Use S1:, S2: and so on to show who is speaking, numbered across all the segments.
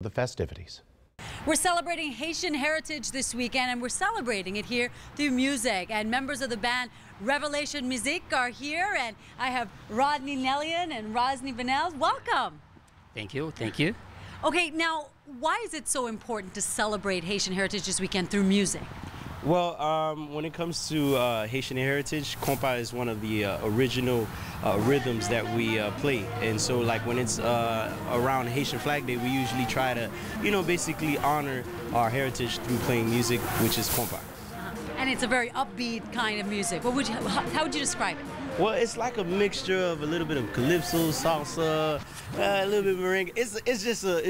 S1: The festivities.
S2: We're celebrating Haitian heritage this weekend, and we're celebrating it here through music. And members of the band Revelation Mizik are here, and I have Rodney Nellian and Rosny Vanels. Welcome.
S3: Thank you, thank you.
S2: Okay, now, why is it so important to celebrate Haitian heritage this weekend through music?
S4: Well, when it comes to Haitian heritage, compa is one of the original rhythms that we play. And so, like, when it's around Haitian Flag Day, we usually try to, basically honor our heritage through playing music, which is compa.
S2: And it's a very upbeat kind of music. How would you describe it?
S4: Well, it's like a mixture of a little bit of calypso, salsa, a little bit of merengue. It's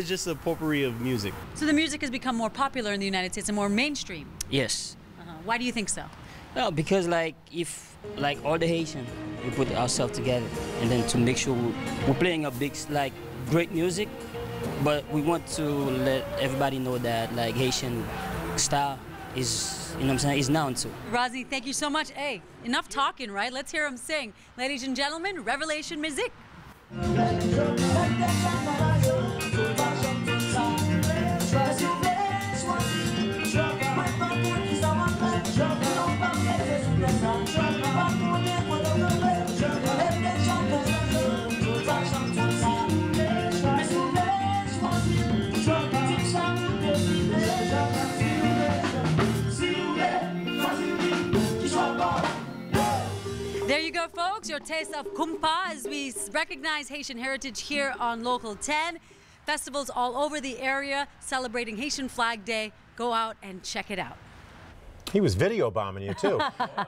S4: just a potpourri of music.
S2: So the music has become more popular in the United States and more mainstream.
S3: Yes.
S2: Why do you think so?
S3: No, because if all the Haitian, we put ourselves together, and then to make sure we're playing a big, great music, but we want to let everybody know that Haitian style is, is known too.
S2: Rosny, thank you so much. Hey, enough talking, right? Let's hear him sing. Ladies and gentlemen, Revelation Mizik. There you go, folks, your taste of compa as we recognize Haitian heritage here on Local 10. Festivals all over the area celebrating Haitian Flag Day. Go out and check it out.
S1: He was video bombing you, too.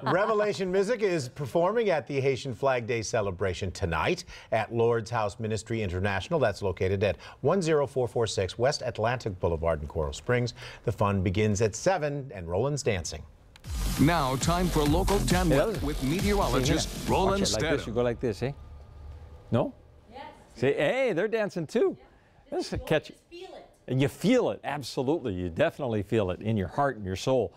S1: Revelation Mizik is performing at the Haitian Flag Day celebration tonight at Lord's House Ministry International. That's located at 10446 West Atlantic Boulevard in Coral Springs. The fun begins at 7 and Roland's dancing.
S5: Now, time for Local 10 with meteorologist Roland
S6: Like this, you go like this, eh? No? Yes. See, hey, they're dancing too.
S2: Yeah.
S6: This is catchy.
S2: Feel it.
S6: And you feel it, absolutely. You definitely feel it in your heart and your soul.